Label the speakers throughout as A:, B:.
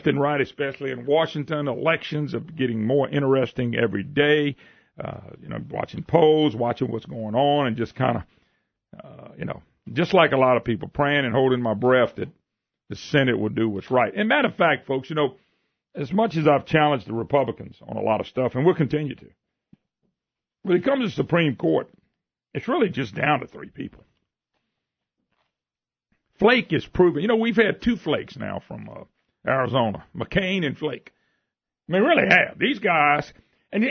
A: and right, especially in Washington. Elections are getting more interesting every day. Watching polls, watching what's going on, and just kind of, just like a lot of people, praying and holding my breath that the Senate will do what's right. And matter of fact, folks, as much as I've challenged the Republicans on a lot of stuff, and we'll continue to, when it comes to the Supreme Court, it's really just down to three people. Flake is proven. We've had two Flakes now from Arizona, McCain and Flake. I mean, really have. These guys, and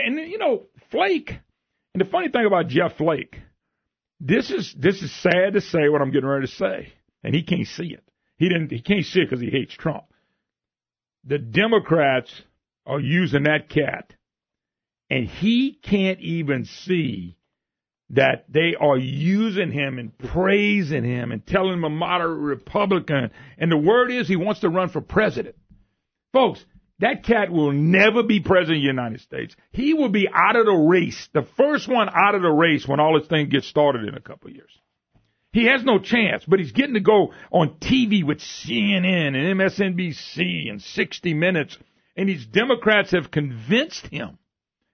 A: Flake, and the funny thing about Jeff Flake, this is sad to say what I'm getting ready to say, and he can't see it. He can't see it because he hates Trump. The Democrats are using that cat, and he can't even see that they are using him and praising him and telling him a moderate Republican. And the word is he wants to run for president. Folks, that cat will never be president of the United States. He will be out of the race, the first one out of the race when all this thing gets started in a couple of years. He has no chance, but he's getting to go on TV with CNN and MSNBC and 60 Minutes. And these Democrats have convinced him,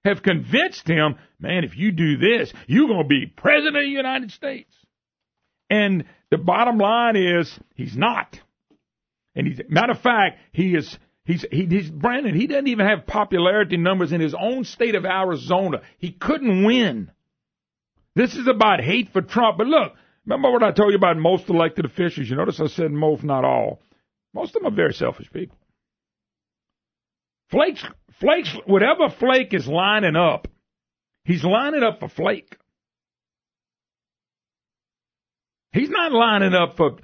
A: man, if you do this, you're going to be president of the United States. And the bottom line is he's not. And matter of fact, he's Brandon, he doesn't even have popularity numbers in his own state of Arizona. He couldn't win. This is about hate for Trump. But look, remember what I told you about most elected officials? You notice I said most, not all. Most of them are very selfish people. Flake's, whatever Flake is lining up, he's lining up for Flake. He's not lining up for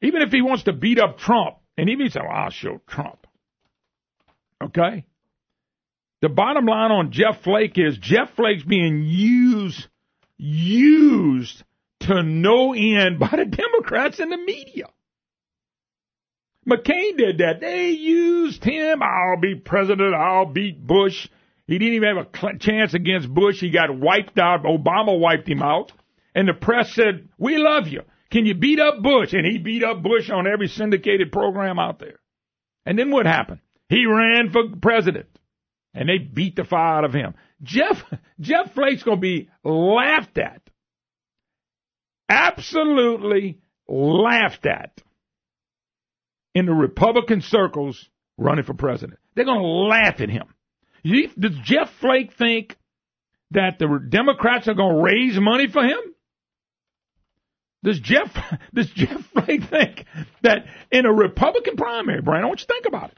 A: even if he wants to beat up Trump, and even say, well, I'll show Trump. Okay? The bottom line on Jeff Flake is Jeff Flake's being used to no end by the Democrats and the media. McCain did that. They used him. I'll be president. I'll beat Bush. He didn't even have a chance against Bush. He got wiped out. Obama wiped him out. And the press said, we love you. Can you beat up Bush? And he beat up Bush on every syndicated program out there. And then what happened? He ran for president. And they beat the fire out of him. Jeff Flake's going to be laughed at. Absolutely laughed at in the Republican circles running for president. They're going to laugh at him. Does Jeff Flake think that the Democrats are going to raise money for him? Does Jeff Flake think that in a Republican primary, Brian, I want you to think about it.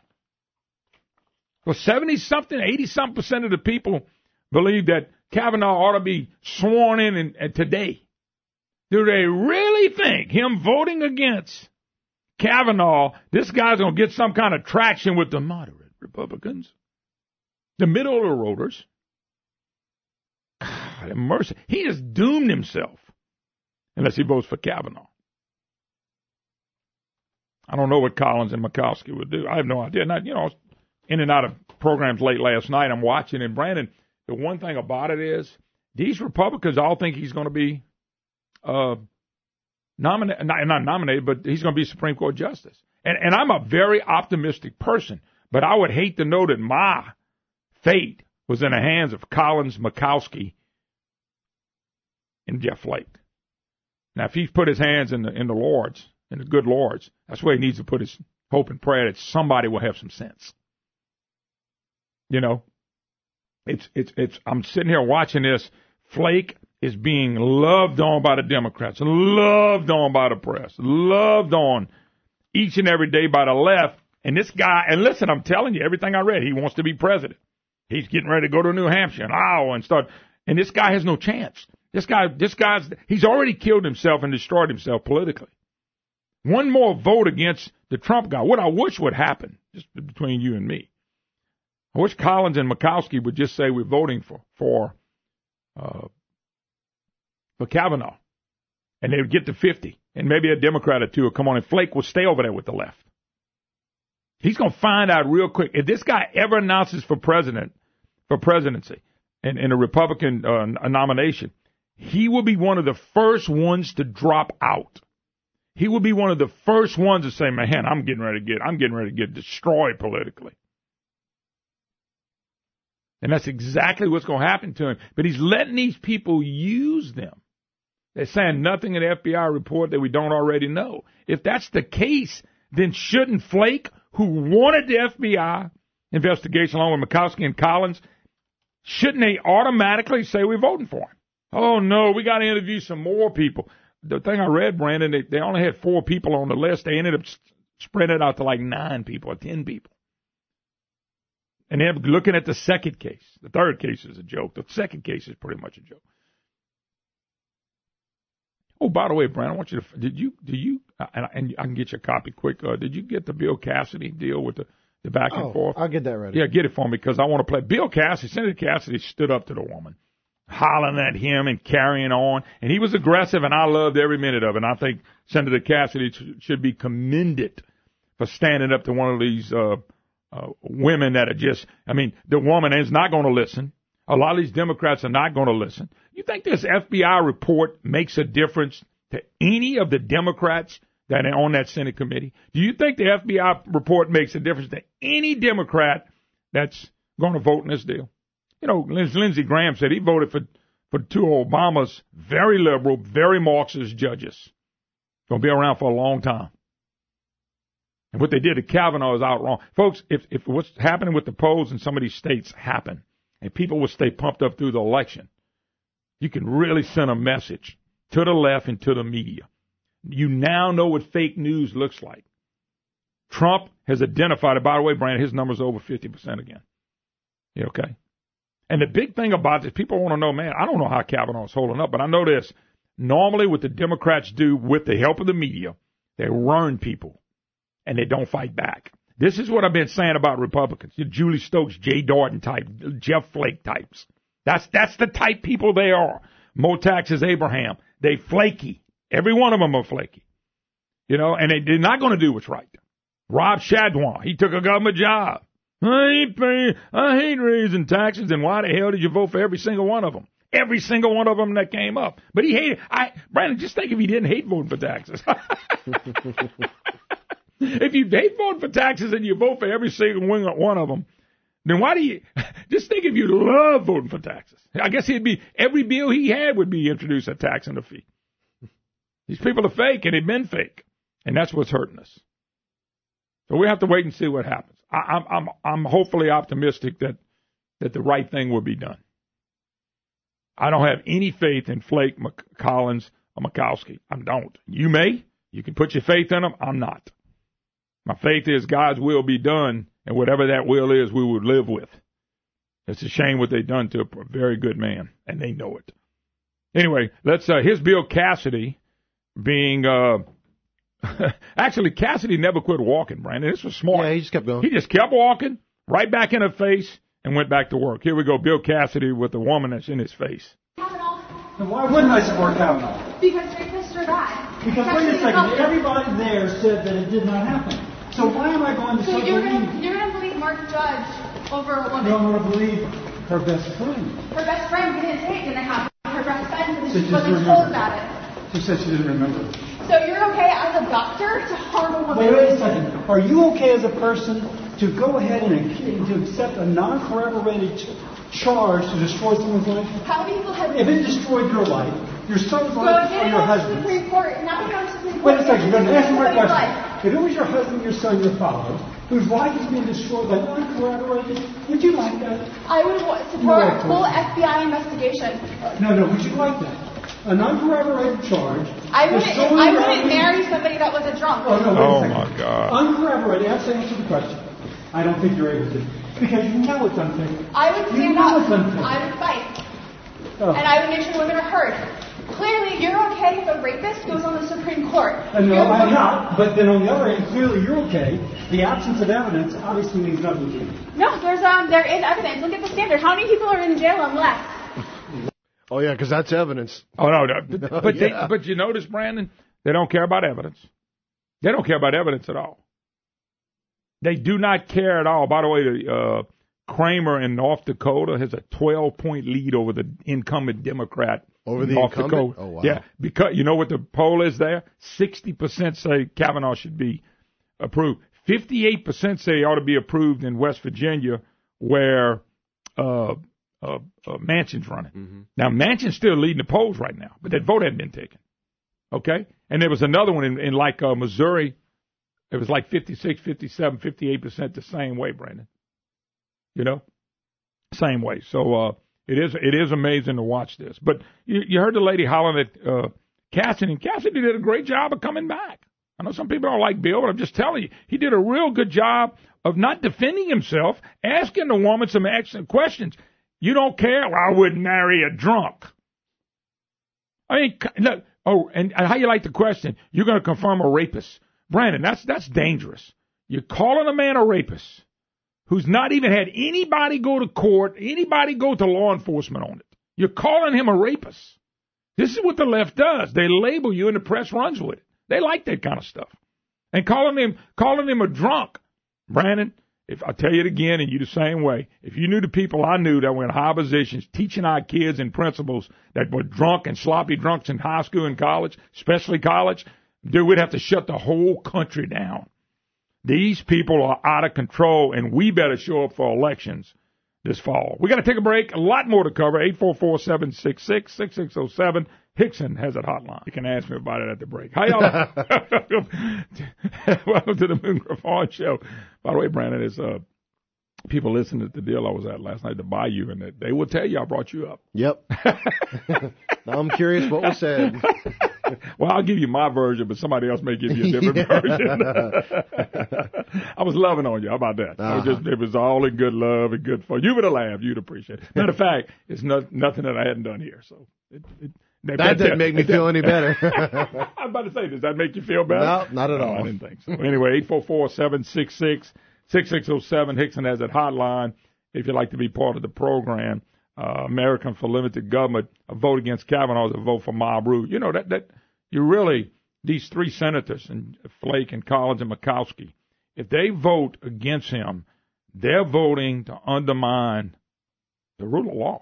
A: Well, 70-something, 80-something% of the people believe that Kavanaugh ought to be sworn in today. Do they really think him voting against Kavanaugh, this guy's going to get some kind of traction with the moderate Republicans, the middle of the roaders? God have mercy. He has doomed himself unless he votes for Kavanaugh. I don't know what Collins and Murkowski would do. I have no idea. I was in and out of programs late last night. I'm watching, and Brandon, the one thing about it is these Republicans all think he's going to be not nominated, but he's going to be Supreme Court Justice. And I'm a very optimistic person, but I would hate to know that my fate was in the hands of Collins, Murkowski, and Jeff Flake. Now, if he's put his hands in the Lord's, in the good Lord's, that's where he needs to put his hope and prayer that somebody will have some sense. I'm sitting here watching this. Flake is being loved on by the Democrats, loved on by the press, loved on each and every day by the left. And this guy, and listen, I'm telling you, everything I read, he wants to be president. He's getting ready to go to New Hampshire and Iowa and start. And this guy has no chance. He's already killed himself and destroyed himself politically. One more vote against the Trump guy. What I wish would happen, just between you and me, I wish Collins and Murkowski would just say we're voting for Kavanaugh, and they would get to 50, and maybe a Democrat or two would come on, and Flake will stay over there with the left. He's going to find out real quick if this guy ever announces for presidency, in a Republican nomination. He will be one of the first ones to drop out. he would be one of the first ones to say, man, I'm getting ready to get destroyed politically. And that's exactly what's going to happen to him. But he's letting these people use them. They're saying nothing in the FBI report that we don't already know. If that's the case, then shouldn't Flake, who wanted the FBI investigation along with Murkowski and Collins, shouldn't they automatically say we're voting for him? Oh, no, we got to interview some more people. The thing I read, Brandon, they only had 4 people on the list. They ended up spreading it out to like 9 people or 10 people. And they're looking at the second case. The third case is a joke. The second case is pretty much a joke. Oh, by the way, Brandon, I want you to, do you, and I can get you a copy quick. Did you get the Bill Cassidy deal with the back and forth?
B: I'll get that ready.
A: Yeah, get it for me because I want to play. Senator Cassidy stood up to the woman, hollering at him and carrying on. And he was aggressive, and I loved every minute of it. And I think Senator Cassidy should be commended for standing up to one of these women that are just, the woman is not going to listen. A lot of these Democrats are not going to listen. You think this FBI report makes a difference to any of the Democrats that are on that Senate committee? Do you think the FBI report makes a difference to any Democrat that's going to vote in this deal? You know, Lindsey Graham said he voted for 2 Obama's very liberal, very Marxist judges. Going to be around for a long time. And what they did to Kavanaugh is out wrong. Folks, if what's happening with the polls in some of these states happen, and people will stay pumped up through the election, you can really send a message to the left and to the media. You now know what fake news looks like. Trump has identified it. By the way, Brandon, his number's over 50% again. You okay? And the big thing about this, people want to know, man, I don't know how Kavanaugh's holding up, but I know this. Normally what the Democrats do with the help of the media, they run people, and they don't fight back. This is what I've been saying about Republicans. Julie Stokes, Jay Darden type, Jeff Flake types. That's the type people they are. Motax is Abraham. They flaky. Every one of them are flaky. You know, and they're not going to do what's right. Rob Shadwan, he took a government job. I hate raising taxes, and why the hell did you vote for every single one of them? Every single one of them that came up. But he hated. Brandon, just think if he didn't hate voting for taxes. If you hate voting for taxes and you vote for every single one of them, then why do you just think if you love voting for taxes? I guess every bill he had would be introduced a tax and a fee. These people are fake, and they've been fake, and that's what's hurting us. So we have to wait and see what happens. I'm hopefully optimistic that the right thing will be done. I don't have any faith in Flake, Collins, or Murkowski. I don't. You may. You can put your faith in them. I'm not. My faith is God's will be done, and whatever that will is, we would live with. It's a shame what they've done to a very good man, and they know it. Anyway, here's Bill Cassidy being, actually, Cassidy never quit walking, Brandon. This was smart.
B: Yeah, he just kept going.
A: He just kept walking, right back in her face, and went back to work. Here we go, Bill Cassidy with the woman that's in his face.
C: Kavanaugh.
D: And why wouldn't I support Kavanaugh?
C: Because rapists are bad.
D: Because wait a second, everybody there said that it did not happen. So why am I going to
C: So
D: believe?
C: you're going to believe Mark Judge over a woman?
D: No, I'm going to believe her best friend.
C: Her best friend didn't say it didn't happen. Her best friend
D: So
C: she wasn't told about it.
D: She said she didn't remember.
C: So you're okay as a doctor to harm a woman?
D: Wait a second. Are you okay as a person to go ahead and to accept a non-corroborated charge to destroy someone's life?
C: How many people have...
D: If it destroyed your life, your son's life, or your husband's.
C: Supreme Court. Now we go to Supreme
D: Wait
C: Court.
D: a second. You're going to answer my question. If it was your husband, your son, your father, whose life is being destroyed by uncorroborated, would you like that?
C: I would support a full FBI investigation.
D: No. Would you like that? A non-corroborated charge.
C: I wouldn't marry somebody that was a drunk.
D: Oh, no,
A: Oh,
D: wait a second.
A: my God.
D: Uncorroborated. I have to answer the question. I don't think you're able to. Because you know it's unfair.
C: I would stand
D: know
C: up.
D: it's unfair.
C: I would fight.
D: Oh.
C: And I would make sure women are heard. Clearly, you're okay if a rapist goes on the Supreme Court.
D: No, I'm not. But then on the other hand, clearly you're okay. The absence of evidence obviously means nothing to you.
C: No, there is evidence. Look at the standard. How many people are in jail unless?
B: Oh, yeah, because that's evidence.
A: Oh, no. But,
B: Yeah.
A: but you notice, Brandon, they don't care about evidence. They don't care about evidence at all. They do not care at all. By the way, Kramer in North Dakota has a 12-point lead over the incumbent Democrat
B: Over the
A: North
B: incumbent?
A: Dakota.
B: Oh, wow.
A: Yeah, because you know what the poll is there? 60% say Kavanaugh should be approved. 58% say he ought to be approved in West Virginia, where Manchin's running. Mm-hmm. Now, Manchin's still leading the polls right now, but that vote hadn't been taken. Okay? And there was another one in like Missouri. It was like 56, 57, 58% the same way, Brandon. You know? Same way. So it is amazing to watch this. But you heard the lady hollering at Cassidy, and Cassidy did a great job of coming back. I know some people don't like Bill, but I'm just telling you, he did a real good job of not defending himself, asking the woman some excellent questions. You don't care? Well, I wouldn't marry a drunk. I mean, look, and how you like the question? You're going to confirm a rapist. Brandon, that's dangerous. You're calling a man a rapist who's not even had anybody go to court, anybody go to law enforcement on it. You're calling him a rapist. This is what the left does. They label you and the press runs with it. They like that kind of stuff. And calling him a drunk. Brandon, if I tell you it again, and you the same way, if you knew the people I knew that were in high positions teaching our kids and principals that were drunk and sloppy drunks in high school and college, especially college, dude, we'd have to shut the whole country down. These people are out of control, and we better show up for elections this fall. We got to take a break. A lot more to cover. 844-766-6607. Hickson has that hotline. You can ask me about it at the break. Hi, y'all. Welcome to the Moon Griffon Show. By the way, Brandon, there's people listening to the deal I was at last night, the Bayou, and they will tell you I brought you up.
B: Yep. Now I'm curious what was said.
A: Well, I'll give you my version, but somebody else may give you a different version. I was loving on you. How about that?
B: Uh-huh.
A: It was all in good love and good fun. You would have laughed. You'd appreciate it. Matter of fact, it's nothing that I hadn't done here. So
B: that didn't make me feel any better.
A: I was about to say, does that make you feel better?
B: No, not at all.
A: I didn't think so. Anyway, 844-766-6607. Hickson has that hotline if you'd like to be part of the program. American for Limited Government, a vote against Kavanaugh is a vote for mob rule. You know, that you really, these three senators, and Flake and Collins and Murkowski, if they vote against him, they're voting to undermine the rule of law.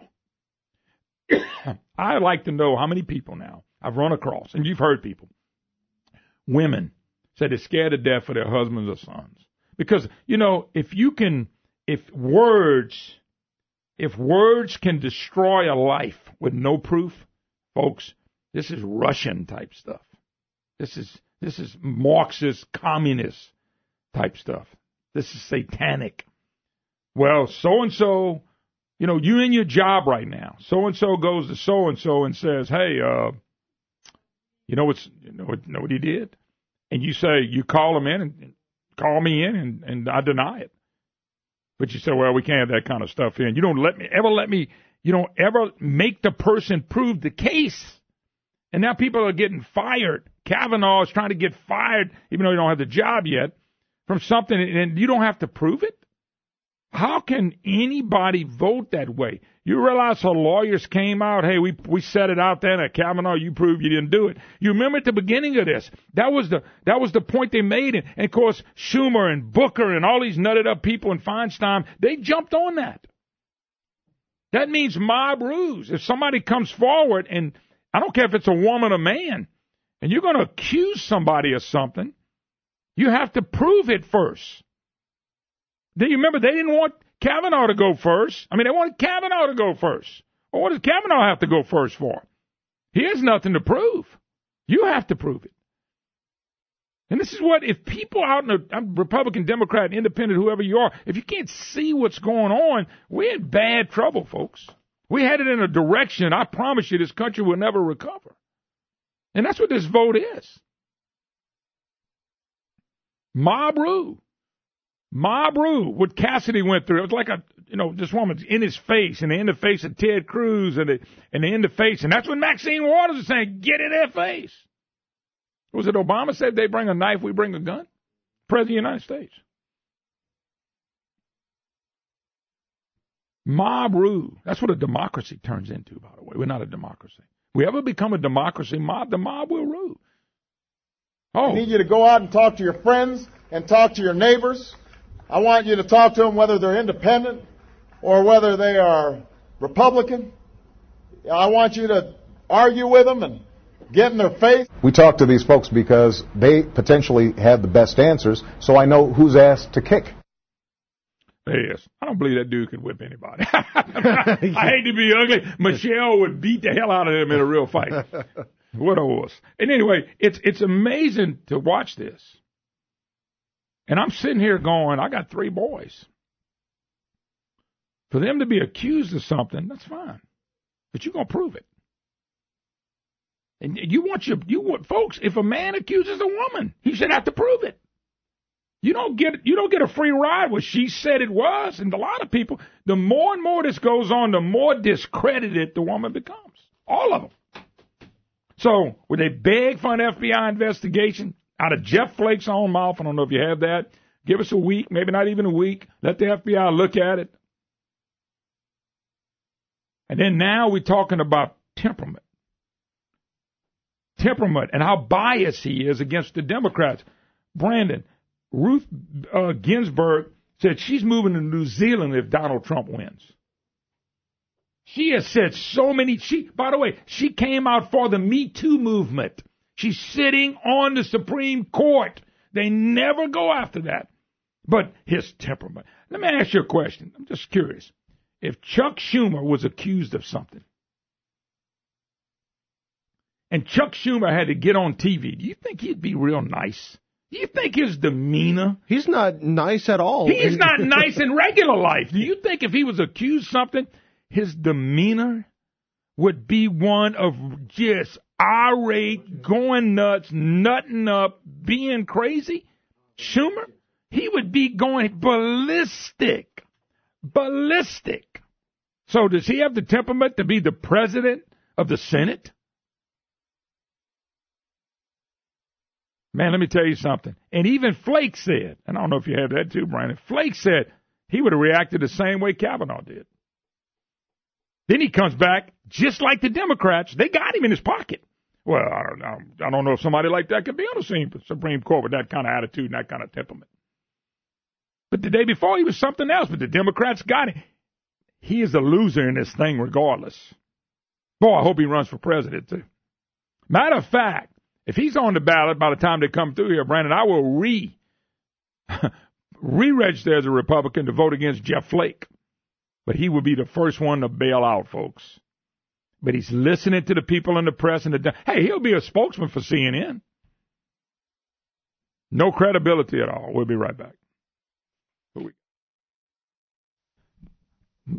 A: I'd like to know how many people now I've run across, and you've heard people, women say they're scared to death for their husbands or sons. Because, you know, if words can destroy a life with no proof, folks, this is Russian type stuff. This is Marxist, communist type stuff. This is satanic. Well, so-and-so, you know, you in your job right now. So-and-so goes to so-and-so and says, hey, you know what he did? And you say, you call him in and call me in and I deny it. But you say, well, we can't have that kind of stuff in. You don't ever make the person prove the case. And now people are getting fired. Kavanaugh is trying to get fired, even though he don't have the job yet, from something, and you don't have to prove it? How can anybody vote that way? You realize her lawyers came out, hey, we set it out there, and Kavanaugh, you proved you didn't do it. You remember at the beginning of this, that was the point they made. And of course, Schumer and Booker and all these nutted up people in Feinstein, they jumped on that. That means mob ruse. If somebody comes forward, and I don't care if it's a woman or man, and you're going to accuse somebody of something, you have to prove it first. Do you remember they didn't want Kavanaugh to go first? I mean, they wanted Kavanaugh to go first. Well, what does Kavanaugh have to go first for? He has nothing to prove. You have to prove it. And this is what, if people out in the Republican, Democrat, Independent, whoever you are, if you can't see what's going on, we're in bad trouble, folks. We headed in a direction, I promise you, this country will never recover. And that's what this vote is. Mob rule. Mob rule, what Cassidy went through. It was like this woman's in his face, and they're in the face of Ted Cruz, and they're in the face. And that's what Maxine Waters is saying, get in their face. Was it Obama said they bring a knife, we bring a gun? President of the United States. Mob rule. That's what a democracy turns into, by the way. We're not a democracy. If we ever become a democracy, the mob will rule. Oh.
E: I need you to go out and talk to your friends and talk to your neighbors. I want you to talk to them whether they're independent or whether they are Republican. I want you to argue with them and get in their face.
F: We talk to these folks because they potentially have the best answers, so I know who's ass to kick.
A: Yes. I don't believe that dude could whip anybody. I hate to be ugly. Michelle would beat the hell out of him in a real fight. What a horse. And anyway, it's amazing to watch this. And I'm sitting here going, I got 3 boys. For them to be accused of something, that's fine. But you're going to prove it. And you want folks, if a man accuses a woman, he should have to prove it. You don't get a free ride where she said it was. And a lot of people, the more and more this goes on, the more discredited the woman becomes. All of them. So, would they beg for an FBI investigation out of Jeff Flake's own mouth? I don't know if you have that. Give us a week, maybe not even a week. Let the FBI look at it. And then now we're talking about temperament. Temperament and how biased he is against the Democrats. Brandon, Ruth Ginsburg said she's moving to New Zealand if Donald Trump wins. She has said so many. By the way, she came out for the Me Too movement. She's sitting on the Supreme Court. They never go after that. But his temperament. Let me ask you a question. I'm just curious. If Chuck Schumer was accused of something, and Chuck Schumer had to get on TV, do you think he'd be real nice? Do you think his demeanor?
B: He's not nice at all.
A: He is not nice in regular life. Do you think if he was accused of something, his demeanor would be one of just irate, going nuts, nutting up, being crazy? Schumer, he would be going ballistic. Ballistic. So does he have the temperament to be the president of the Senate? Man, let me tell you something. And even Flake said, and I don't know if you have that too, Brandon, Flake said he would have reacted the same way Kavanaugh did. Then he comes back, just like the Democrats, they got him in his pocket. Well, I don't know if somebody like that could be on the Supreme Court with that kind of attitude and that kind of temperament. But the day before, he was something else, but the Democrats got him. He is a loser in this thing regardless. Boy, I hope he runs for president, too. Matter of fact, if he's on the ballot by the time they come through here, Brandon, I will re-register as a Republican to vote against Jeff Flake. But he would be the first one to bail out, folks. But he's listening to the people in the press. Hey, he'll be a spokesman for CNN. No credibility at all. We'll be right back.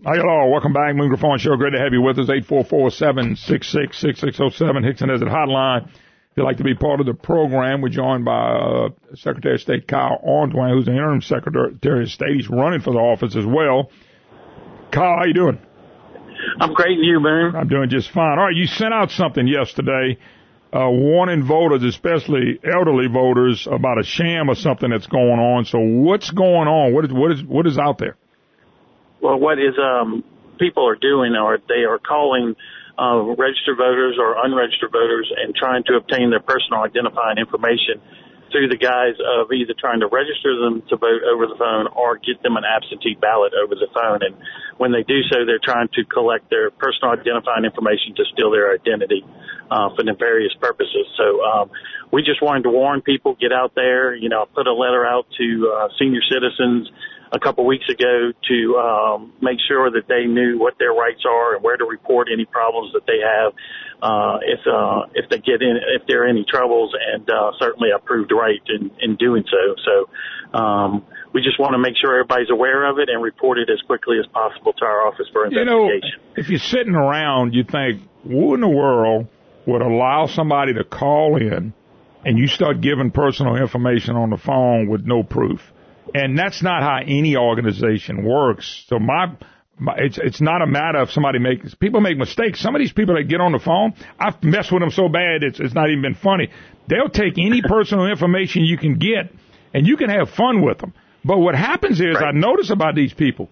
A: Hi, hello. Welcome back. Moon Griffon Show. Great to have you with us. 844-766-6607. Hickson has it hotline. If you'd like to be part of the program, we're joined by Secretary of State Kyle Ardoin, who's the interim Secretary of State. He's running for the office as well. Kyle, how you doing?
G: I'm great, and you, man?
A: I'm doing just fine. All right, you sent out something yesterday warning voters, especially elderly voters, about a sham or something that's going on. So what's going on? What is out there?
G: Well, what is people are doing, or they are calling registered voters or unregistered voters and trying to obtain their personal identifying information through the guise of either trying to register them to vote over the phone or get them an absentee ballot over the phone. And when they do so, they're trying to collect their personal identifying information to steal their identity for nefarious purposes. So we just wanted to warn people, get out there. You know, I put a letter out to senior citizens a couple weeks ago to make sure that they knew what their rights are and where to report any problems that they have if they get in, if there are any troubles, and certainly I proved right in doing so. So we just want to make sure everybody's aware of it and report it as quickly as possible to our office for investigation.
A: You know, if you're sitting around, you think, who in the world would allow somebody to call in and you start giving personal information on the phone with no proof? And that's not how any organization works. So it's not a matter of people make mistakes. Some of these people that get on the phone, I've messed with them so bad it's not even been funny. They'll take any personal information you can get, and you can have fun with them. But what happens is, I notice about these people,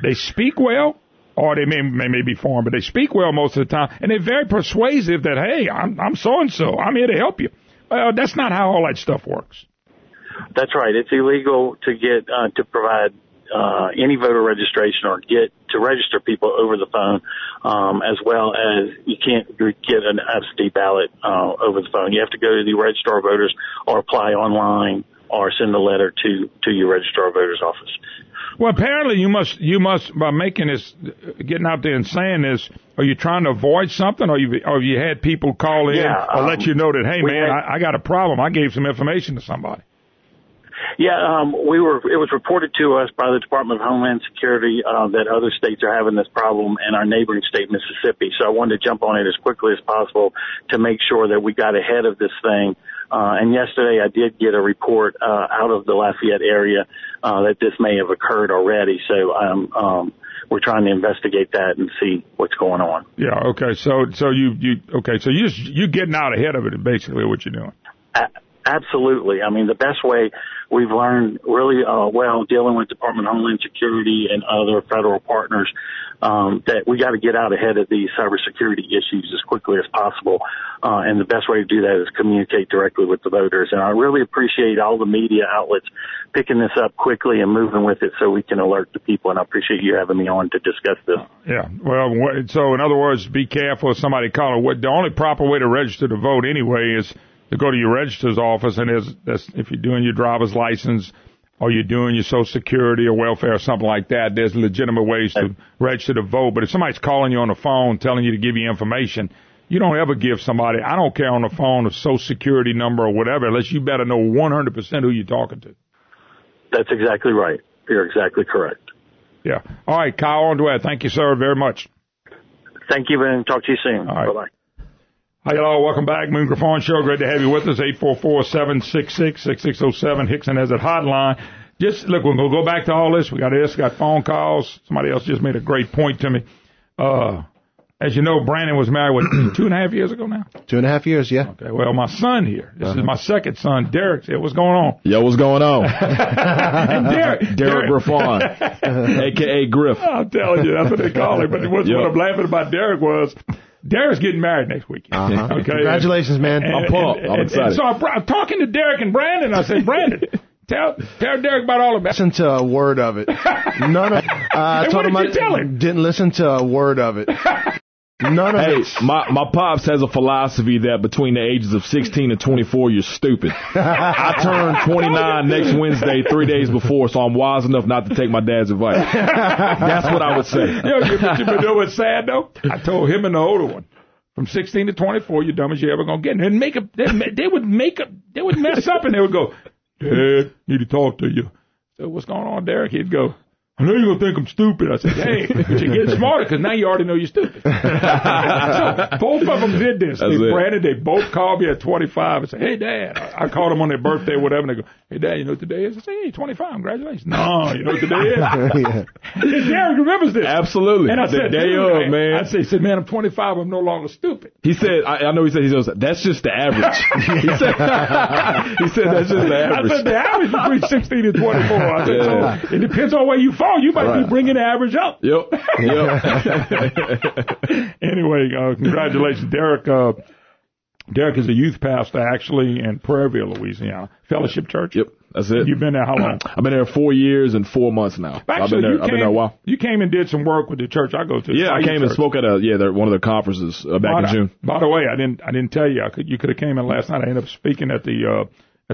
A: they speak well, or they may be foreign, but they speak well most of the time, and they're very persuasive that, hey, I'm so-and-so, I'm here to help you. That's not how all that stuff works.
G: That's right. It's illegal to get to provide any voter registration or get to register people over the phone, as well as you can't get an absentee ballot over the phone. You have to go to the registrar of voters or apply online or send a letter to your registrar of voters office.
A: Well, apparently you must by making this, getting out there and saying this, are you trying to avoid something, or you had people call in or let you know that, hey man, I got a problem. I gave some information to somebody.
G: Yeah, it was reported to us by the Department of Homeland Security that other states are having this problem in our neighboring state, Mississippi. So I wanted to jump on it as quickly as possible to make sure that we got ahead of this thing. And yesterday I did get a report out of the Lafayette area that this may have occurred already. So we're trying to investigate that and see what's going on.
A: Yeah. Okay. So you're getting out ahead of it, basically, what you're doing.
G: Absolutely. I mean, the best way we've learned really well dealing with Department of Homeland Security and other federal partners that we got to get out ahead of these cybersecurity issues as quickly as possible. And the best way to do that is communicate directly with the voters. And I really appreciate all the media outlets picking this up quickly and moving with it so we can alert the people. And I appreciate you having me on to discuss this.
A: Yeah. Well, so in other words, be careful if somebody calling. The only proper way to register to vote anyway is to go to your registrar's office, and if you're doing your driver's license or you're doing your Social Security or welfare or something like that, there's legitimate ways to register to vote. But if somebody's calling you on the phone telling you to give you information, you don't ever give somebody, I don't care on the phone, a Social Security number or whatever, unless you better know 100% who you're talking to.
G: That's exactly right. You're exactly correct.
A: Yeah. All right, Kyle Ardoin, thank you, sir, very much.
G: Thank you, and talk to you soon.
A: All right.
G: Bye-bye.
A: Hi, hello, welcome back. Moon Griffon Show. Great to have you with us. 844-766-6607. Hickson has that hotline. Just, look, we'll go back to all this. We got phone calls. Somebody else just made a great point to me. As you know, Brandon was married, 2.5 years ago now?
B: 2.5 years, yeah.
A: Okay, well, my son here, this is my second son, Derek, said, what's going on?
H: Yo, what's going on?
A: Derek
H: Griffon, a.k.a. Griff.
A: I'm telling you, that's what they call him. But what I'm laughing about Derek was, Derek's getting married next weekend.
B: Uh-huh.
A: Okay?
B: Congratulations, man.
H: I'm pumped. I'm excited.
A: So I'm talking to Derek and Brandon. I said, Brandon, tell Derek about all of that.
B: Listen to a word of it. None of
A: Hey, what did you tell him?
B: Didn't listen to a word of it. None of it.
H: My pops has a philosophy that between the ages of 16 and 24, you're stupid. I turn 29 next Wednesday, 3 days before, so I'm wise enough not to take my dad's advice. That's what I would say.
A: You know what's sad, though? I told him and the older one, from 16 to 24, you're dumb as you ever going to get. And they would mess up and they would go, Dad, need to talk to you. So what's going on, Derek? He'd go, I know you're going to think I'm stupid. I said, hey, but you're getting smarter because now you already know you're stupid. So both of them did this. Brandon, they both called me at 25 and said, hey, Dad. I called them on their birthday or whatever, and they go, hey, Dad, you know what today is? I said, hey, 25, congratulations. No, you know what today is? Derek remembers this.
H: Absolutely.
A: And I said,
H: man.
A: I said, man, I'm 25, I'm no longer stupid.
H: He said, I know he said, that's just the average. he said, that's just the average.
A: I said, the average between 16 and 24. I said, so it depends on where you fall. You might be bringing the average up.
H: Yep.
A: Anyway, congratulations, Derek. Derek is a youth pastor, actually, in Prairieville, Louisiana. Fellowship Church?
H: Yep, that's it.
A: You've been there how long?
H: I've been there 4 years and 4 months now.
A: Actually,
H: I've been there a while.
A: You came and did some work with the church I go to.
H: Yeah, I came and spoke at one of their conferences back in June.
A: By the way, I didn't tell you. You could have came in last night. I ended up speaking at the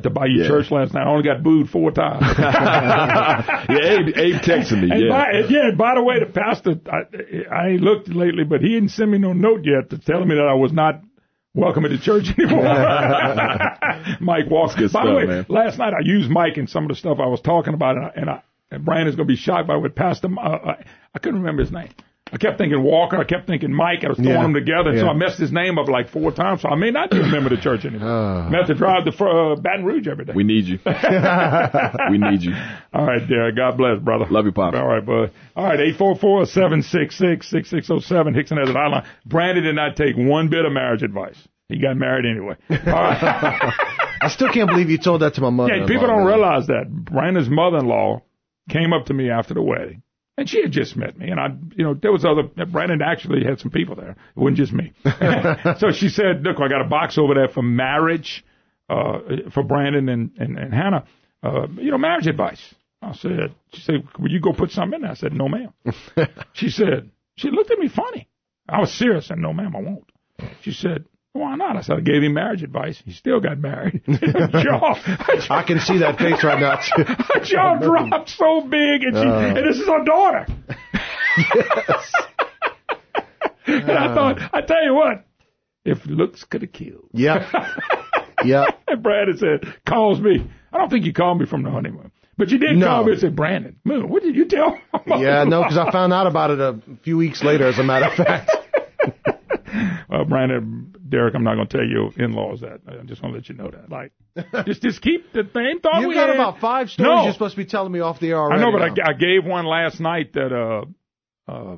A: Bayou Church last night. I only got booed 4 times.
H: Abe texted me.
A: By the way, the pastor, I ain't looked lately, but he didn't send me no note yet to tell me that I was not welcome at the church anymore. Mike Walker. By the way, man, last night I used Mike in some of the stuff I was talking about, and Brandon's going to be shocked by what Pastor, I couldn't remember his name. I kept thinking Walker. I kept thinking Mike. I was throwing them together, and so I messed his name up like 4 times. So I may not even remember the church anymore. I have to drive to Baton Rouge every day.
H: We need you. We need you.
A: All right, Derek. God bless, brother.
H: Love you, Pop.
A: All right, bud. All right, 844-766-6607. Hickson has an hotline. Brandon did not take one bit of marriage advice. He got married anyway. All right.
B: I still can't believe you told that to my mother.
A: Yeah, people don't realize that. Brandon's mother-in-law came up to me after the wedding. And she had just met me, and there was Brandon actually had some people there. It wasn't just me. So she said, look, I got a box over there for marriage, for Brandon and Hannah, marriage advice. She said, will you go put something in there? I said, no, ma'am. She looked at me funny. I was serious. I said, no, ma'am, I won't. She said, why not? I said, I gave him marriage advice. He still got married.
B: I can see that face right now.
A: Her jaw dropped so big, and this is her daughter.
B: Yes.
A: And I tell you what, if looks could have killed.
B: Yep. Yep.
A: And Brandon said, calls me. I don't think you called me from the honeymoon. But you did call me and say, Brandon, Moon, what did you tell me?
B: Yeah, no, because I found out about it a few weeks later, as a matter of fact.
A: Well, Brandon, Derek, I'm not going to tell your in-laws that. I'm just going to let you know that. Like, just keep the same thought
B: You've
A: we
B: got
A: had.
B: about 5 stories you're supposed to be telling me off the air already.
A: I know, but I gave one last night that I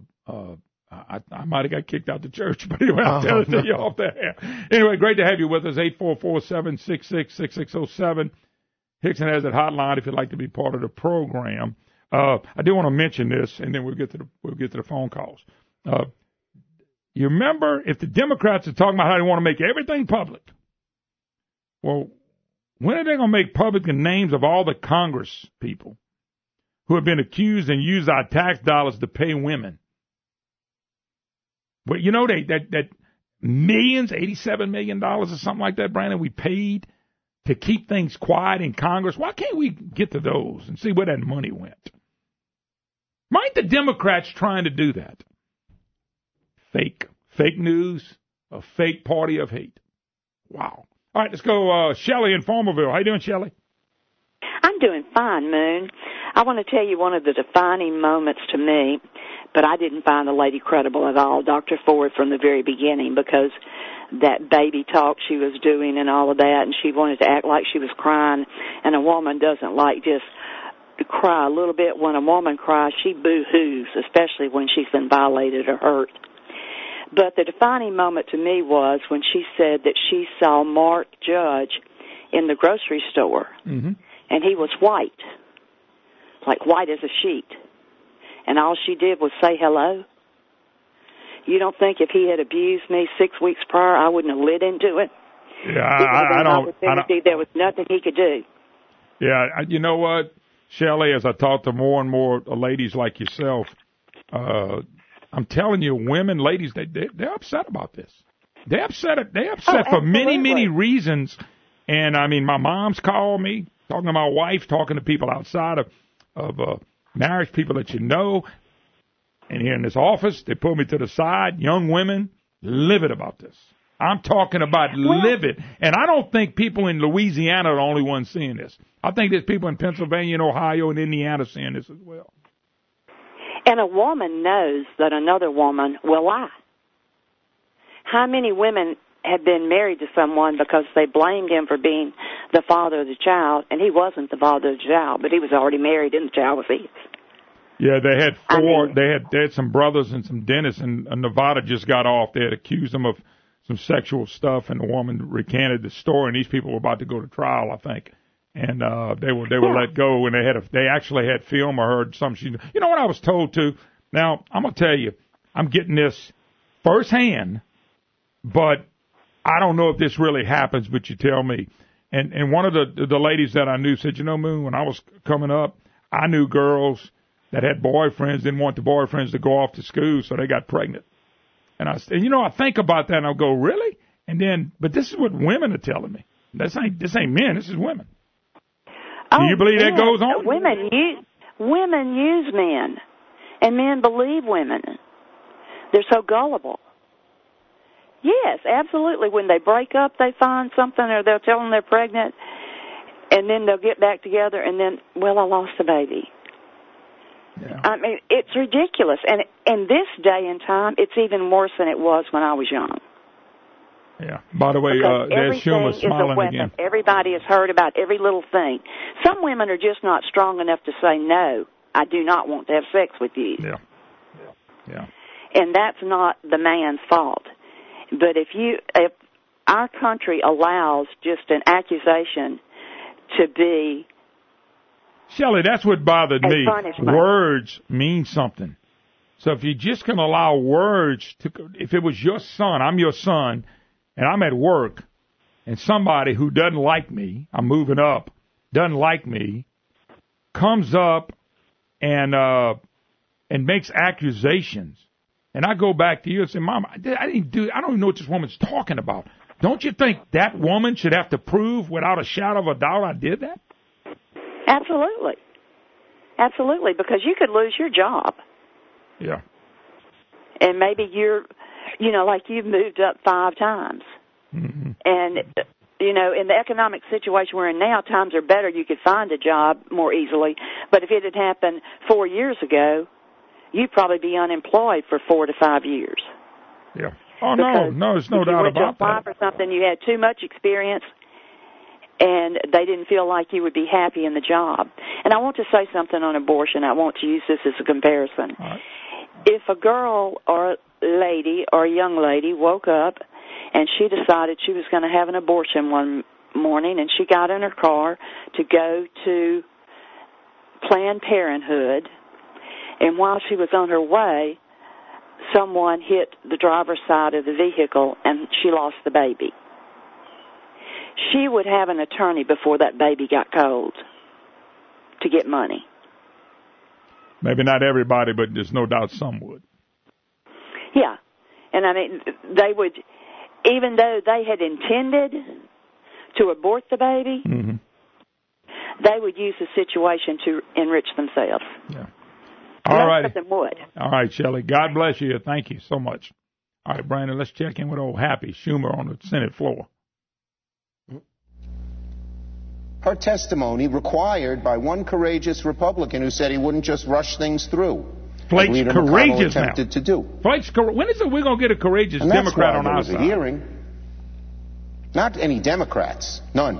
A: might have got kicked out the church, but anyway, I'll tell it to you off the air. Anyway, great to have you with us. 844-766-6607. Hickson has that hotline if you'd like to be part of the program. I do want to mention this, and then we'll get to the phone calls. You remember, if the Democrats are talking about how they want to make everything public, well, when are they going to make public the names of all the Congress people who have been accused and used our tax dollars to pay women? Well, you know, that millions, $87 million or something like that, Brandon, we paid to keep things quiet in Congress. Why can't we get to those and see where that money went? Why aren't the Democrats trying to do that? Fake news, a fake party of hate. Wow. All right, let's go. Shelley in Farmerville. How you doing, Shelley?
I: I'm doing fine, Moon. I want to tell you one of the defining moments to me, but I didn't find the lady credible at all, Dr. Ford, from the very beginning, because that baby talk she was doing and all of that, and she wanted to act like she was crying, and a woman doesn't like just to cry a little bit. When a woman cries, she boo-hoos, especially when she's been violated or hurt. But the defining moment to me was when she said that she saw Mark Judge in the grocery store, and he was white, like white as a sheet, and all she did was say hello. You don't think if he had abused me 6 weeks prior, I wouldn't have lit into it?
A: Yeah, I don't.
I: There was nothing he could do.
A: Yeah, you know what, Shelley, as I talk to more and more ladies like yourself, I'm telling you, women, ladies, they're upset about this. They're upset for many reasons. And, I mean, my mom's called me, talking to my wife, talking to people outside of marriage, people that you know. And here in this office, they pulled me to the side, young women, livid about this. I'm talking about livid. And I don't think people in Louisiana are the only ones seeing this. I think there's people in Pennsylvania and Ohio and Indiana seeing this as well.
I: And a woman knows that another woman will lie. How many women have been married to someone because they blamed him for being the father of the child, and he wasn't the father of the child, but he was already married and the child was his?
A: Yeah, they had four. They had some brothers and some dentists, and Nevada just got off. They had accused them of some sexual stuff, and the woman recanted the story, and these people were about to go to trial, I think. And they were let go, and they actually had film or heard some. You know what I was told too? Now I'm gonna tell you, I'm getting this firsthand, but I don't know if this really happens. But you tell me. And one of the ladies that I knew said, you know, Moon, when I was coming up, I knew girls that had boyfriends, didn't want the boyfriends to go off to school, so they got pregnant. And I think about that, and I'll go, really? And then, but this is what women are telling me. This ain't men. This is women. Do you believe that goes on?
I: Women use men, and men believe women. They're so gullible. Yes, absolutely. When they break up, they find something, or they'll tell them they're pregnant, and then they'll get back together, and then, well, I lost the baby. Yeah. I mean, it's ridiculous. And in this day and time, it's even worse than it was when I was young.
A: Yeah. By the way, there's Schumer smiling again.
I: Everybody has heard about every little thing. Some women are just not strong enough to say, no, I do not want to have sex with you.
A: Yeah.
I: And that's not the man's fault. But if our country allows just an accusation to be
A: Shelley, that's what bothered me.
I: Punishment.
A: Words mean something. So if you just can allow words to, if it was your son, I'm your son, and I'm at work, and somebody who doesn't like me, I'm moving up, doesn't like me, comes up and makes accusations, and I go back to you and say, Mom, I don't even know what this woman's talking about. Don't you think that woman should have to prove without a shadow of a doubt I did that?
I: Absolutely. Absolutely, because you could lose your job.
A: Yeah.
I: And maybe like you've moved up 5 times.
A: Mm-hmm.
I: And, in the economic situation we're in now, times are better. You could find a job more easily. But if it had happened 4 years ago, you'd probably be unemployed for 4 to 5 years.
A: Yeah. Oh, no, there's no doubt about that. If you went to apply for something, you had too much experience, and they didn't feel like you would be happy in the job. And I want to say something on abortion. I want to use this as a comparison. All right.
I: If a girl or a lady or a young lady woke up and she decided she was going to have an abortion one morning, and she got in her car to go to Planned Parenthood, and while she was on her way, someone hit the driver's side of the vehicle and she lost the baby, she would have an attorney before that baby got cold to get money.
A: Maybe not everybody, but there's no doubt some would.
I: Yeah. And I mean, they would, even though they had intended to abort the baby,
A: mm-hmm.
I: they would use the situation to enrich themselves.
A: Yeah. All right.
I: Would.
A: All right, Shelley. God bless you. Thank you so much. All right, Brandon, let's check in with old Happy Schumer on the Senate floor.
J: Her testimony required by one courageous Republican who said he wouldn't just rush things through.
A: Flake's courageous now.
J: To do.
A: Flake's when is it we're going to get a courageous
J: and
A: Democrat on our
J: side? There was a hearing. Not any Democrats. None.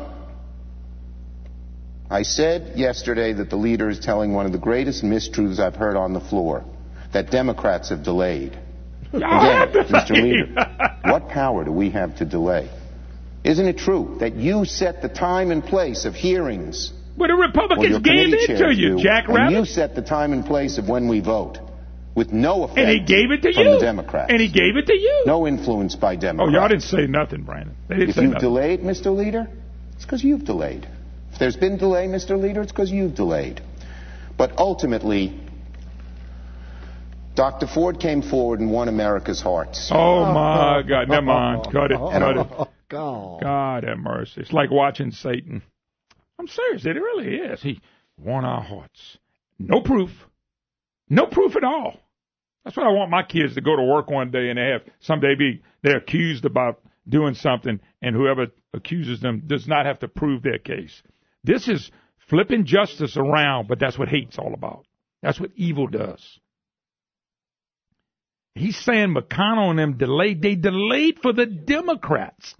J: I said yesterday that the leader is telling one of the greatest mistruths I've heard on the floor, that Democrats have delayed. Again, Mr. Leader, what power do we have to delay? Isn't it true that you set the time and place of hearings?
A: But the Republicans gave it to you, Jackrabbit.
J: And you set the time and place of when we vote, with no effect
A: and he gave it to
J: from
A: you.
J: The Democrats.
A: And he gave it to you.
J: No influence by Democrats.
A: Oh, y'all didn't say nothing, Brandon. They didn't
J: if
A: say
J: you've
A: nothing.
J: Delayed, Mr. Leader, it's because you've delayed. If there's been delay, Mr. Leader, it's because you've delayed. But ultimately, Dr. Ford came forward and won America's hearts.
A: Oh, my God. Never mind. Cut it. Cut it.
B: God.
A: God have mercy. It's like watching Satan. I'm serious. It really is. He won our hearts. No proof. No proof at all. That's what I want my kids to go to work one day and they're accused about doing something, and whoever accuses them does not have to prove their case. This is flipping justice around, but that's what hate's all about. That's what evil does. He's saying McConnell and them delayed. They delayed for the Democrats.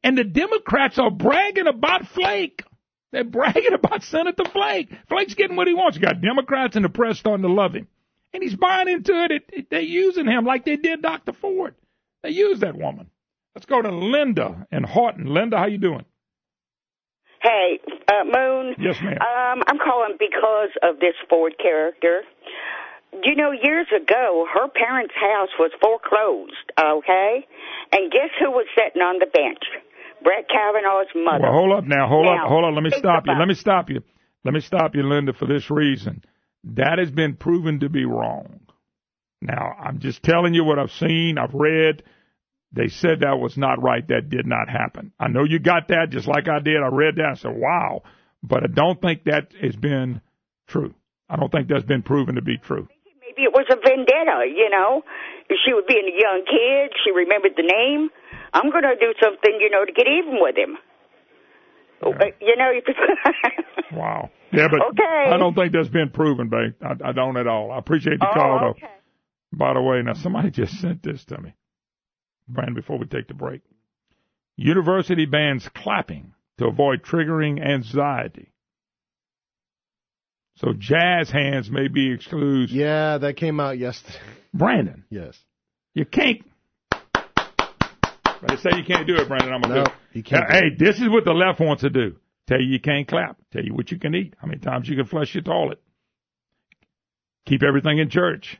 A: And the Democrats are bragging about Flake. They're bragging about Senator Flake. Flake's getting what he wants. You got Democrats and the press starting to love him. And he's buying into it. They're using him like they did Dr. Ford. They used that woman. Let's go to Linda in Horton. Linda, how you doing?
K: Hey, Moon.
A: Yes, ma'am.
K: I'm calling because of this Ford character. You know, years ago, her parents' house was foreclosed, okay? And guess who was sitting on the bench? Brett Kavanaugh's mother.
A: Well, hold up now. Hold up. Let me stop you. Let me stop you, Linda, for this reason. That has been proven to be wrong. Now, I'm just telling you what I've seen, I've read. They said that was not right. That did not happen. I know you got that just like I did. I read that. I said, wow. But I don't think that has been true. I don't think that's been proven to be true.
K: Maybe it was a vendetta, you know. She was being a young kid. She remembered the name. I'm going to do something, you know, to get even with him. Yeah. You know.
A: Wow. Yeah, but
K: okay.
A: I don't think that's been proven, babe. I don't at all. I appreciate the call, though.
K: Okay.
A: By the way, now somebody just sent this to me. Brandon, before we take the break. University bans clapping to avoid triggering anxiety. So jazz hands may be excluded.
B: Yeah, that came out yesterday.
A: Brandon.
B: Yes.
A: You can't. They say you can't do it, Brandon. I'm going to do it.
B: You can't.
A: Hey, this is what the left wants to do. Tell you can't clap. Tell you what you can eat. How many times you can flush your toilet. Keep everything in church.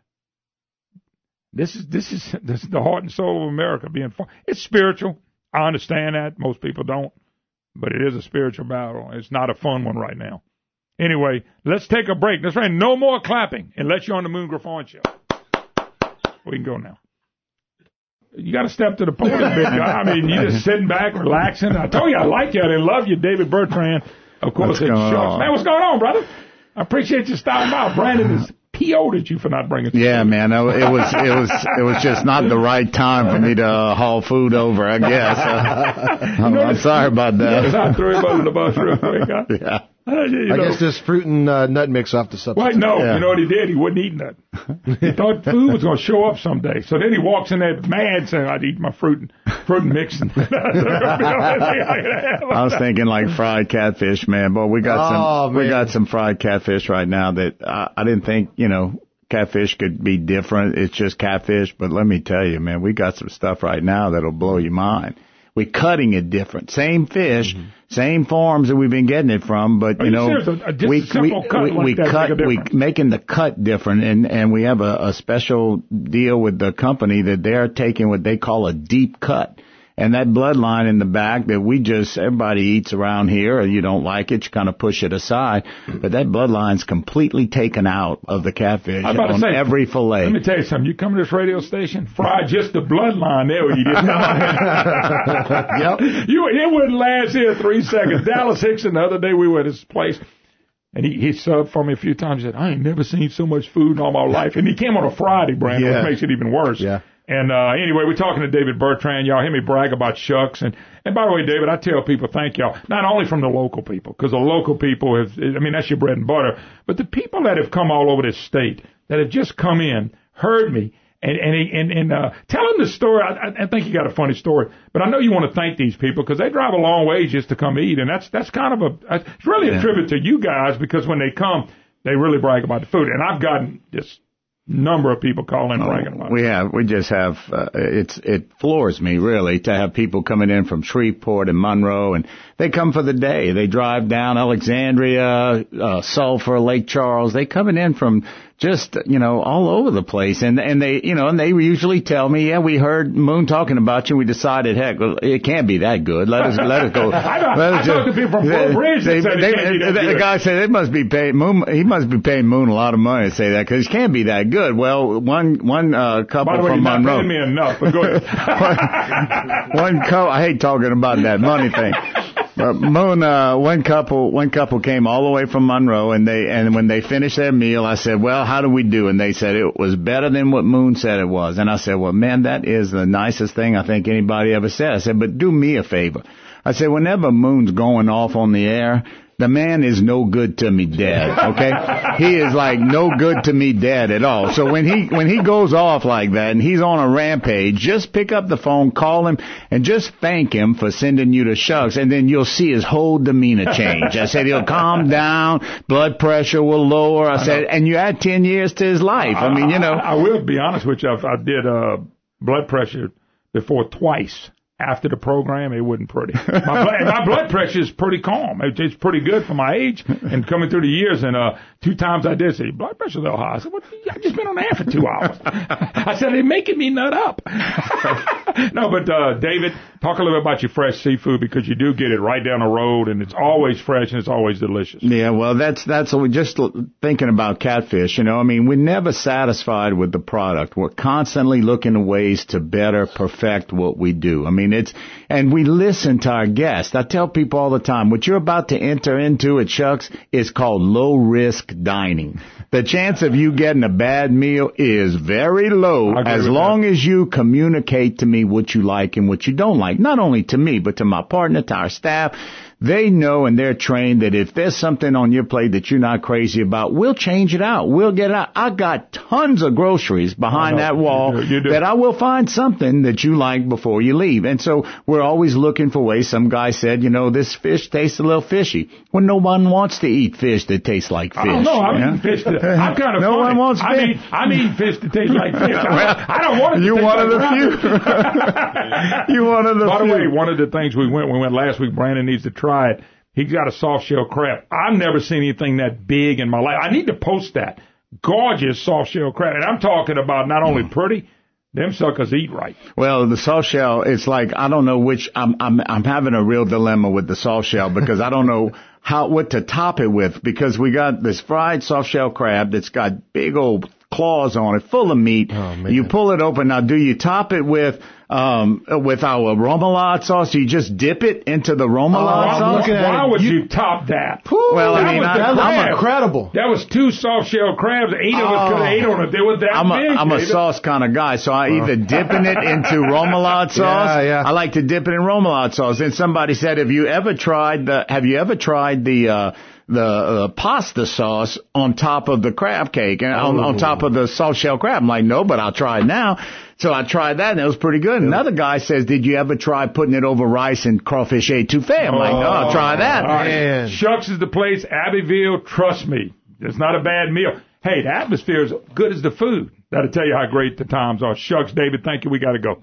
A: This is the heart and soul of America being fought. It's spiritual. I understand that. Most people don't. But it is a spiritual battle. It's not a fun one right now. Anyway, let's take a break. That's right. No more clapping unless you're on the Moon Griffon show. We can go now. You got to step to the podium, big guy. I mean, you're just sitting back, relaxing. I told you I like you. I love you, David Bertrand. Of course, it's Shucks. Man, what's going on, brother? I appreciate you stopping by. Brandon is PO'd at you for not bringing.
L: Yeah, man. It was just not the right time for me to haul food over, I guess. I'm sorry about that.
A: Yes, I threw him under the bus real quick.
L: Yeah.
B: I guess this fruit and nut mix off the substitute.
A: Wait, no. Yeah. You know what he did? He wouldn't eat nut. He thought food was going to show up someday. So then he walks in there mad saying, I'd eat my fruit and mix. I
L: was thinking like fried catfish, man. Boy, we got some fried catfish right now that I didn't think, catfish could be different. It's just catfish. But let me tell you, man, we got some stuff right now that'll blow your mind. We're cutting it different. Same fish, same farms that we've been getting it from, but we're making the cut different, and we have a special deal with the company that they're taking what they call a deep cut. And that bloodline in the back that everybody eats around here, or you don't like it, you kind of push it aside. But that bloodline's completely taken out of the catfish on every fillet.
A: Let me tell you something. You come to this radio station, fry just the bloodline there when you get
B: Yep.
A: It wouldn't last here 3 seconds. Dallas Hickson, the other day we were at his place, and he subbed for me a few times. He said, I ain't never seen so much food in all my life. And he came on a Friday, Brandon, which makes it even worse.
B: Yeah.
A: And anyway, we're talking to David Bertrand. Y'all hear me brag about Shucks. And by the way, David, I tell people thank y'all, not only from the local people, because the local people that's your bread and butter, but the people that have come all over this state, that have just come in, heard me, and tell them the story. I think you got a funny story, but I know you want to thank these people because they drive a long way just to come eat. And that's kind of it's really a tribute to you guys, because when they come, they really brag about the food. And I've gotten this number of people calling bragging about it.
L: We just have, it floors me really to have people coming in from Shreveport and Monroe, and they come for the day. They drive down Alexandria, Sulphur, Lake Charles. They coming in from just, all over the place. And they usually tell me, we heard Moon talking about you. We decided, heck, well, it can't be that good. Let us go.
A: I talked to people from Fort Bridge that said it can't be that good.
L: The guy said he must be paying Moon a lot of money to say that, because it can't be that good. Well, one couple
A: By the way,
L: from
A: you're not
L: Monroe.
A: paying me enough, but go ahead.
L: I hate talking about that money thing. But Moon, one couple came all the way from Monroe, and when they finished their meal, I said, well, how do we do? And they said it was better than what Moon said it was. And I said, well, man, that is the nicest thing I think anybody ever said. I said, but do me a favor. I said, whenever Moon's going off on the air, the man is no good to me dead, okay? He is like no good to me dead at all. So when he goes off like that and he's on a rampage, just pick up the phone, call him, and just thank him for sending you to Shucks, and then you'll see his whole demeanor change. I said he'll calm down, blood pressure will lower. I said, and you add 10 years to his life. I mean,
A: I will be honest with you. I did blood pressure before twice. After the program, it wasn't pretty. My blood pressure is pretty calm. It's pretty good for my age and coming through the years. And 2 times I did say, blood pressure's a little high. I said, I've just been on air for 2 hours. I said, they're making me nut up. No, but David, talk a little bit about your fresh seafood, because you do get it right down the road, and it's always fresh and it's always delicious.
L: Yeah, well, that's just thinking about catfish. We're never satisfied with the product. We're constantly looking at ways to better perfect what we do. And we listen to our guests. I tell people all the time, what you're about to enter into at Shucks is called low-risk dining. The chance of you getting a bad meal is very low as long as you communicate to me what you like and what you don't like. Not only to me, but to my partner, to our staff. They know and they're trained that if there's something on your plate that you're not crazy about, we'll change it out. We'll get it out. I got tons of groceries behind that wall
A: you do.
L: that I will find something that you like before you leave. And so we're always looking for ways. Some guy said, this fish tastes a little fishy. Well, no one wants to eat fish that tastes like fish.
A: I don't know. I'm eating fish that, I'm kind of
L: No
A: funny.
L: one wants fish.
A: I'm eating fish that tastes like fish. I don't want it to
L: You
A: taste
L: one of
A: like
L: the few. You one of the
A: By
L: few.
A: the way, one of the things we went last week, Brandon needs to try it. He's got a soft shell crab. I've never seen anything that big in my life. I need to post that. Gorgeous soft shell crab. And I'm talking about not only pretty, them suckers eat right.
L: Well, the soft shell, it's like, I don't know which, I'm having a real dilemma with the soft shell, because I don't know what to top it with, because we got this fried soft shell crab that's got big old claws on it, full of meat.
B: Oh, man.
L: You pull it open. Now, do you top it with our remoulade sauce? Do you just dip it into the remoulade sauce?
A: Why would you top that?
L: Well, I mean,
B: I'm incredible.
A: That was 2 soft shell crabs. 8 of us could have ate on it. They were that big.
L: I'm a sauce kind of guy, so I either dipping it into remoulade sauce.
B: Yeah.
L: I like to dip it in remoulade sauce. And somebody said, have you ever tried the pasta sauce on top of the crab cake and on top of the soft shell crab? I'm like, no, but I'll try it now. So I tried that, and it was pretty good. Another guy says, did you ever try putting it over rice and crawfish etouffee? I'm like, no, I'll try that.
A: Right. Shucks is the place. Abbeville, trust me, it's not a bad meal. Hey, the atmosphere is good as the food. That'll tell you how great the times are. Shucks, David, thank you. We got to go.